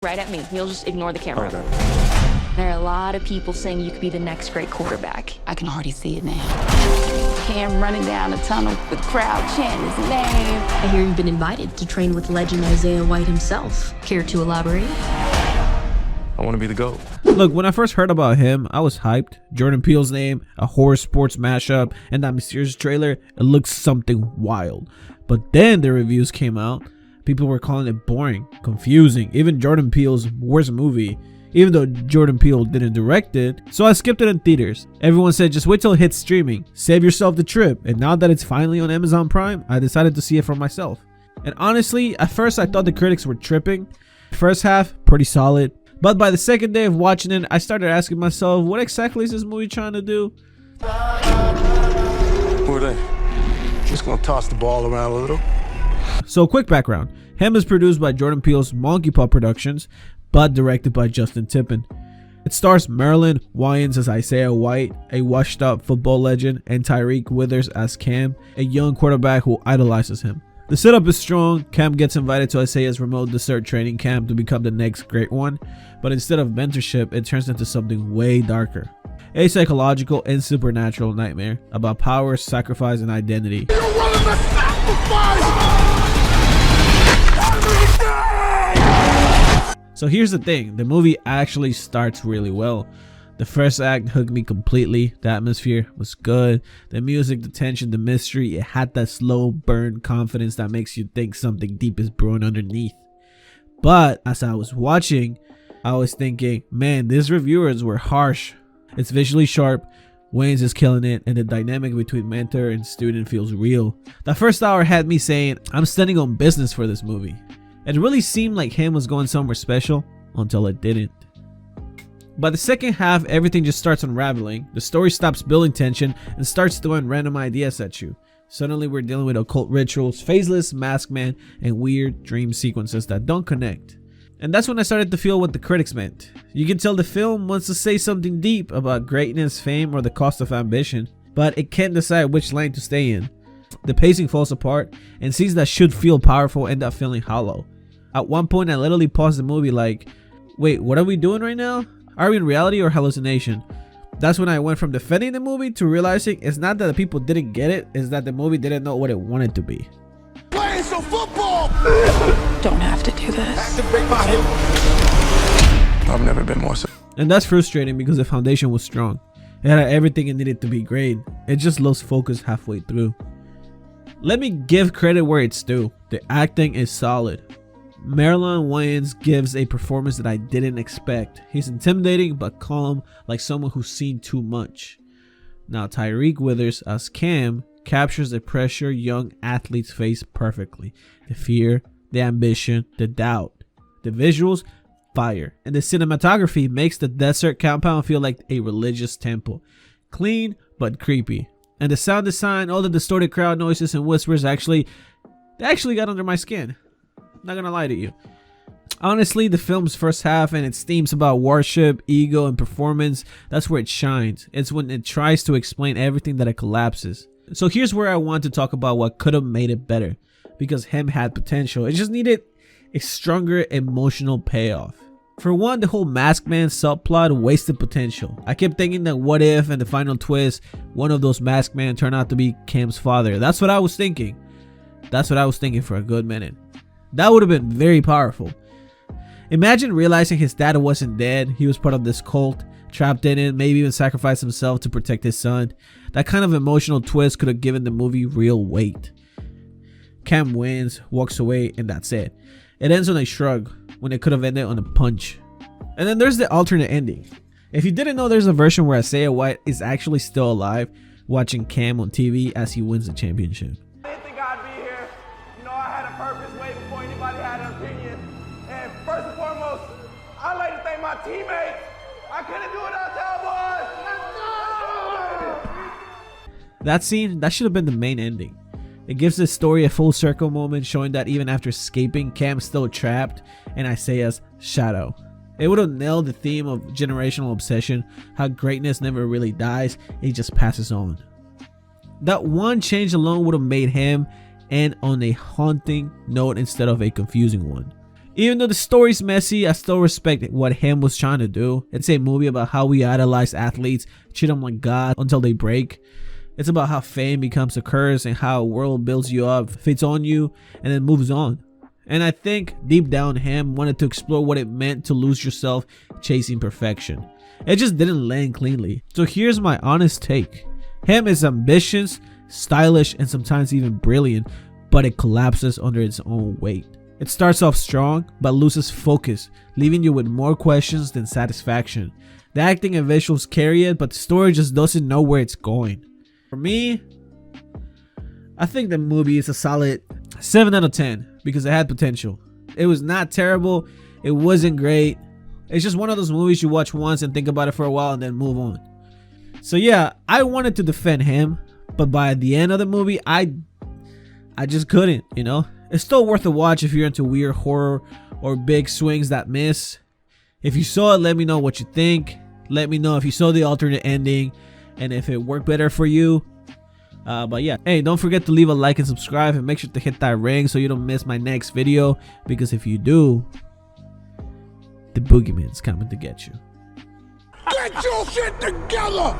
right at me. You'll just ignore the camera. Okay. There are a lot of people saying you could be the next great quarterback. I can already see it now. Cam running down the tunnel, the crowd chanting his name. I hear you've been invited to train with legend Isaiah White himself. Care to elaborate? I want to be the GOAT. Look, when I first heard about him, I was hyped. Jordan Peele's name, a horror sports mashup, and that mysterious trailer, it looks something wild. But then the reviews came out. People were calling it boring, confusing, even Jordan Peele's worst movie, even though Jordan Peele didn't direct it. So I skipped it in theaters. Everyone said just wait till it hits streaming, save yourself the trip. And now that it's finally on Amazon Prime, I decided to see it for myself. And honestly, at first I thought the critics were tripping. First half, pretty solid. But by the second day of watching it, I started asking myself, what exactly is this movie trying to do? Who are they? Just gonna toss the ball around a little. So quick background. Him is produced by Jordan Peele's Monkey Paw Productions, but directed by Justin Tippin. It stars Marilyn Wayans as Isaiah White, a washed up football legend, and Tyreek Withers as Cam, a young quarterback who idolizes him. The setup is strong. Cam gets invited to Isaiah's remote desert training camp to become the next great one, but instead of mentorship, it turns into something way darker. A psychological and supernatural nightmare about power, sacrifice, and identity. You're willing to sacrifice! So here's the thing, the movie actually starts really well. The first act hooked me completely. The atmosphere was good. The music, the tension, the mystery, it had that slow burn confidence that makes you think something deep is brewing underneath. But as I was watching, I was thinking, man, these reviewers were harsh. It's visually sharp, Wayans is killing it, and the dynamic between mentor and student feels real. The first hour had me saying, I'm standing on business for this movie. It really seemed like him was going somewhere special until it didn't. By the second half, everything just starts unraveling. The story stops building tension and starts throwing random ideas at you. Suddenly we're dealing with occult rituals, faceless masked man, and weird dream sequences that don't connect. And that's when I started to feel what the critics meant. You can tell the film wants to say something deep about greatness, fame, or the cost of ambition, but it can't decide which lane to stay in. The pacing falls apart, and scenes that should feel powerful end up feeling hollow. At one point I literally paused the movie like, wait, what are we doing right now? Are we in reality or hallucination? That's when I went from defending the movie to realizing it's not that the people didn't get it, it's that the movie didn't know what it wanted to be. Playing some football! Don't have to do this. Activate my hip. I've never been more so. And that's frustrating because the foundation was strong. It had everything it needed to be great. It just lost focus halfway through. Let me give credit where it's due. The acting is solid. Marilyn Wayans gives a performance that I didn't expect. He's intimidating but calm, like someone who's seen too much. Now Tyreek Withers as Cam captures the pressure young athletes face perfectly. The fear, the ambition, the doubt. The visuals, fire. And the cinematography makes the desert compound feel like a religious temple. Clean but creepy. And the sound design, all the distorted crowd noises and whispers they actually got under my skin. Not gonna lie to you. Honestly, the film's first half and its themes about worship, ego, and performance, that's where it shines. It's when it tries to explain everything that it collapses. So here's where I want to talk about what could have made it better. Because him had potential. It just needed a stronger emotional payoff. For one, the whole masked man subplot wasted potential. I kept thinking that what if in the final twist, one of those masked men turned out to be Cam's father. That's what I was thinking. That's what I was thinking for a good minute. That would have been very powerful. Imagine realizing his dad wasn't dead. He was part of this cult, trapped in it, maybe even sacrificed himself to protect his son. That kind of emotional twist could have given the movie real weight. Cam wins, walks away, and that's it. It ends on a shrug when it could have ended on a punch. And then there's the alternate ending. If you didn't know, there's a version where Isaiah White is actually still alive, watching Cam on TV as he wins the championship. I didn't think I'd be here. You know, I had a purpose way before anybody had an opinion. And first and foremost, I'd like to thank my teammates. I couldn't do it without y'all boys. That scene, that should have been the main ending. It gives this story a full circle moment, showing that even after escaping, Cam's still trapped in Isaiah's shadow. It would have nailed the theme of generational obsession, how greatness never really dies, it just passes on. That one change alone would have made him end on a haunting note instead of a confusing one. Even though the story's messy, I still respect what him was trying to do. It's a movie about how we idolize athletes, treat them like God until they break. It's about how fame becomes a curse and how a world builds you up, fits on you, and then moves on. And I think deep down him wanted to explore what it meant to lose yourself chasing perfection. It just didn't land cleanly. So here's my honest take. Him is ambitious, stylish, and sometimes even brilliant, but it collapses under its own weight. It starts off strong, but loses focus, leaving you with more questions than satisfaction. The acting and visuals carry it, but the story just doesn't know where it's going. For me, I think the movie is a solid 7 out of 10 because it had potential. It was not terrible. It wasn't great. It's just one of those movies you watch once and think about it for a while and then move on. So yeah, I wanted to defend him, but by the end of the movie, I just couldn't, you know? It's still worth a watch if you're into weird horror or big swings that miss. If you saw it, let me know what you think. Let me know if you saw the alternate ending and if it worked better for you. But yeah, hey, don't forget to leave a like and subscribe, and make sure to hit that ring so you don't miss my next video, because if you do, the boogeyman's coming to get you. Get your shit together!